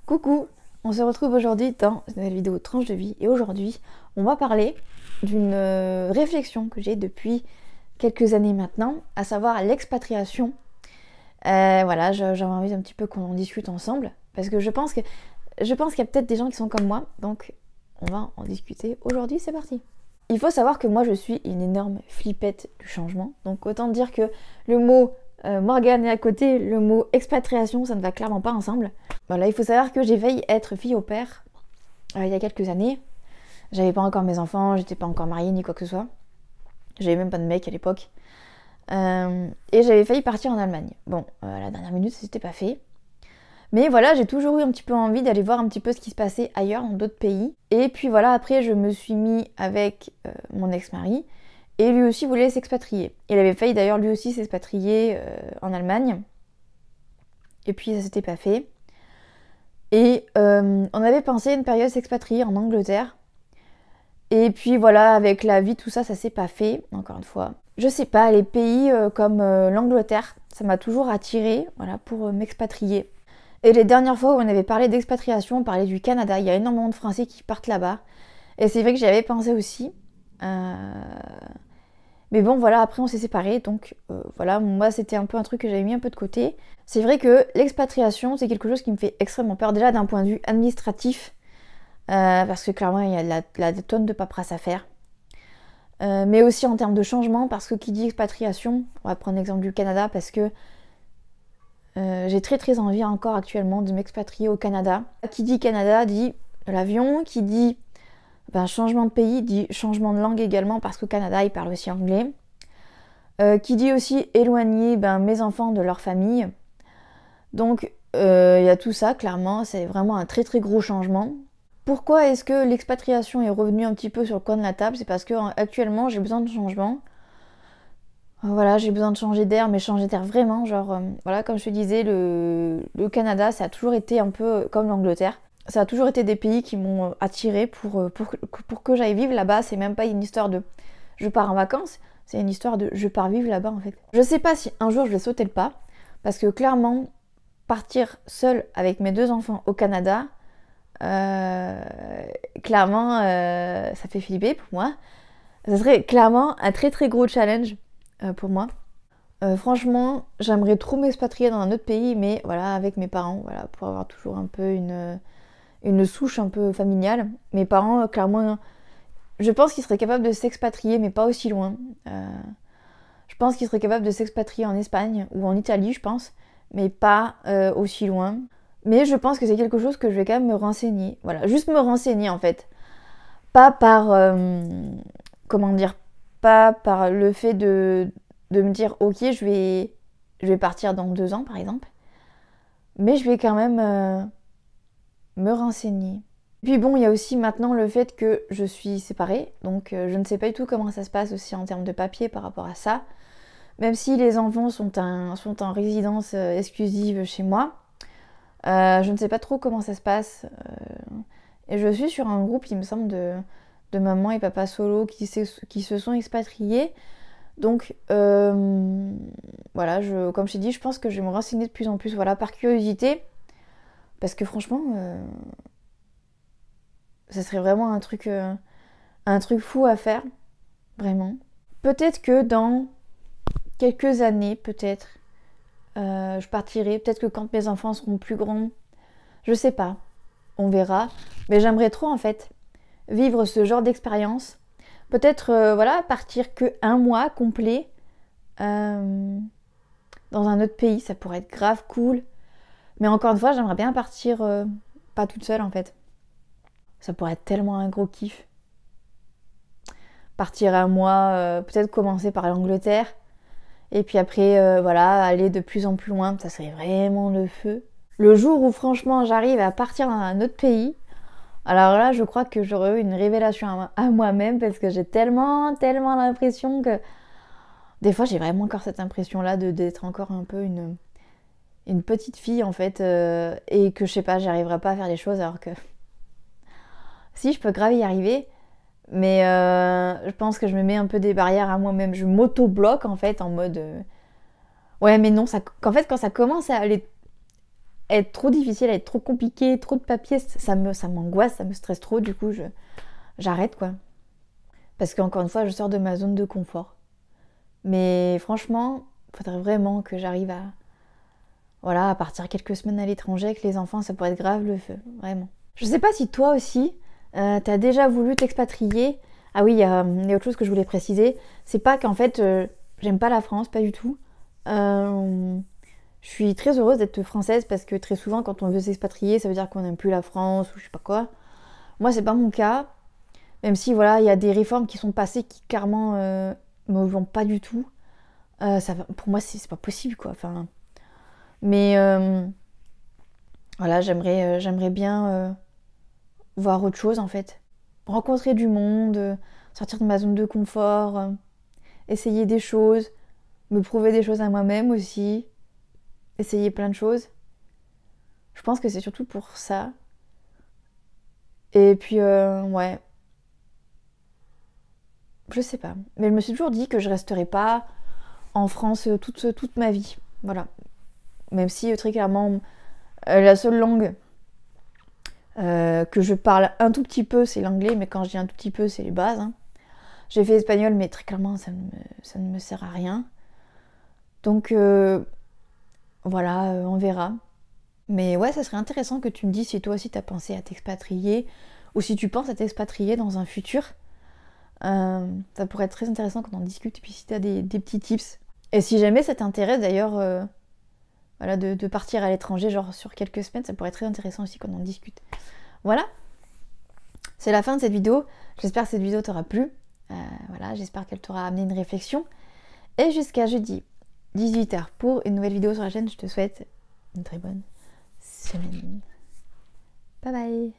Coucou, on se retrouve aujourd'hui dans une nouvelle vidéo tranche de vie et aujourd'hui on va parler d'une réflexion que j'ai depuis quelques années maintenant, à savoir l'expatriation. Voilà, j'avais envie un petit peu qu'on en discute ensemble parce que je pense qu'il y a peut-être des gens qui sont comme moi, donc on va en discuter aujourd'hui, c'est parti. Il faut savoir que moi je suis une énorme flippette du changement, donc autant dire que le mot Morgane est à côté, le mot expatriation, ça ne va clairement pas ensemble. Voilà, il faut savoir que j'ai failli être fille au père il y a quelques années. J'avais pas encore mes enfants, j'étais pas encore mariée ni quoi que ce soit. J'avais même pas de mec à l'époque. Et j'avais failli partir en Allemagne. Bon, à la dernière minute, ça s'était pas fait. Mais voilà, j'ai toujours eu un petit peu envie d'aller voir un petit peu ce qui se passait ailleurs, dans d'autres pays. Et puis voilà, après, je me suis mis avec mon ex-mari. Et lui aussi voulait s'expatrier. Il avait failli d'ailleurs lui aussi s'expatrier en Allemagne. Et puis ça s'était pas fait. Et on avait pensé une période s'expatrier en Angleterre. Et puis voilà, avec la vie, tout ça, ça s'est pas fait, encore une fois. Je sais pas, les pays comme l'Angleterre, ça m'a toujours attirée, voilà, pour m'expatrier. Et les dernières fois où on avait parlé d'expatriation, on parlait du Canada. Il y a énormément de Français qui partent là-bas. Et c'est vrai que j'y avais pensé aussi. Mais bon, voilà, après on s'est séparés, donc voilà, moi c'était un peu un truc que j'avais mis un peu de côté. C'est vrai que l'expatriation, c'est quelque chose qui me fait extrêmement peur, déjà d'un point de vue administratif, parce que clairement il y a la tonne de paperasse à faire. Mais aussi en termes de changement, parce que qui dit expatriation, on va prendre l'exemple du Canada, parce que j'ai très envie encore actuellement de m'expatrier au Canada. Qui dit Canada dit l'avion, qui dit changement de pays dit changement de langue également parce qu'au Canada ils parlent aussi anglais. Qui dit aussi éloigner mes enfants de leur famille. Donc il y a tout ça, clairement, c'est vraiment un très gros changement. Pourquoi est-ce que l'expatriation est revenue un petit peu sur le coin de la table? C'est parce que actuellement j'ai besoin de changement. Voilà, j'ai besoin de changer d'air, mais changer d'air vraiment, genre, voilà, comme je te disais, le Canada, ça a toujours été un peu comme l'Angleterre. Ça a toujours été des pays qui m'ont attirée pour que j'aille vivre là-bas. C'est même pas une histoire de je pars en vacances, c'est une histoire de je pars vivre là-bas en fait. Je sais pas si un jour je vais sauter le pas, parce que clairement, partir seule avec mes 2 enfants au Canada, clairement, ça fait flipper pour moi. Ça serait clairement un très gros challenge pour moi. Franchement, j'aimerais trop m'expatrier dans un autre pays, mais voilà, avec mes parents, voilà, pour avoir toujours un peu une souche un peu familiale. Mes parents, clairement, je pense qu'ils seraient capables de s'expatrier, mais pas aussi loin. Je pense qu'ils seraient capables de s'expatrier en Espagne ou en Italie, je pense, mais pas aussi loin. Mais je pense que c'est quelque chose que je vais quand même me renseigner. Voilà, juste me renseigner en fait. Pas par, comment dire, pas par le fait de me dire, ok, je vais partir dans 2 ans par exemple. Mais je vais quand même me renseigner. Puis bon, il y a aussi maintenant le fait que je suis séparée, donc je ne sais pas du tout comment ça se passe aussi en termes de papier par rapport à ça. Même si les enfants sont en résidence exclusive chez moi, je ne sais pas trop comment ça se passe. Et je suis sur un groupe, il me semble, de maman et papa solo qui se sont expatriés. Donc voilà, comme je t'ai dit, je pense que je vais me renseigner de plus en plus, voilà, par curiosité. Parce que franchement, ça serait vraiment un truc fou à faire, vraiment. Peut-être que dans quelques années, peut-être, je partirai. Peut-être que quand mes enfants seront plus grands, je sais pas, on verra. Mais j'aimerais trop en fait vivre ce genre d'expérience. Peut-être, voilà, partir que 1 mois complet dans un autre pays, ça pourrait être grave cool. Mais encore une fois, j'aimerais bien partir pas toute seule en fait. Ça pourrait être tellement un gros kiff. Partir 1 mois, peut-être commencer par l'Angleterre. Et puis après, voilà, aller de plus en plus loin. Ça serait vraiment le feu. Le jour où franchement j'arrive à partir dans un autre pays, alors là, je crois que j'aurais eu une révélation à moi-même parce que j'ai tellement l'impression que... Des fois, j'ai vraiment encore cette impression-là d'être encore un peu une petite fille en fait, et que je sais pas, j'arriverai pas à faire les choses alors que si je peux grave y arriver, mais je pense que je me mets un peu des barrières à moi-même, je m'auto-bloque en fait en mode ouais mais non, qu'en fait quand ça commence à aller être trop difficile, à être trop compliqué, trop de papiers, ça m'angoisse, ça me stresse trop, du coup j'arrête quoi. Parce qu'encore une fois, je sors de ma zone de confort. Mais franchement, il faudrait vraiment que j'arrive à partir quelques semaines à l'étranger avec les enfants, ça pourrait être grave le feu, vraiment. Je sais pas si toi aussi, t'as déjà voulu t'expatrier. Ah oui, il y a autre chose que je voulais préciser. C'est pas qu'en fait, j'aime pas la France, pas du tout. Je suis très heureuse d'être française parce que très souvent, quand on veut s'expatrier, ça veut dire qu'on n'aime plus la France ou je sais pas quoi. Moi, c'est pas mon cas. Même si, voilà, il y a des réformes qui sont passées qui, clairement, me vont pas du tout. Pour moi, c'est pas possible, quoi. Enfin, mais voilà, j'aimerais bien voir autre chose, en fait. Rencontrer du monde, sortir de ma zone de confort, essayer des choses, me prouver des choses à moi-même aussi, essayer plein de choses. Je pense que c'est surtout pour ça. Et puis, ouais, je sais pas. Mais je me suis toujours dit que je resterais pas en France toute ma vie. Voilà. Même si, très clairement, la seule langue que je parle un tout petit peu, c'est l'anglais. Mais quand je dis un tout petit peu, c'est les bases. Hein. J'ai fait espagnol, mais très clairement, ça ne me sert à rien. Donc, voilà, on verra. Mais ouais, ça serait intéressant que tu me dises si toi aussi t'as pensé à t'expatrier ou si tu penses à t'expatrier dans un futur. Ça pourrait être très intéressant qu'on en discute et puis si t'as des petits tips. Et si jamais ça t'intéresse d'ailleurs voilà, de partir à l'étranger, genre sur quelques semaines, ça pourrait être très intéressant aussi qu'on en discute. Voilà, c'est la fin de cette vidéo. J'espère que cette vidéo t'aura plu. Voilà, j'espère qu'elle t'aura amené une réflexion. Et jusqu'à jeudi, 18h pour une nouvelle vidéo sur la chaîne, je te souhaite une très bonne semaine. Bye bye.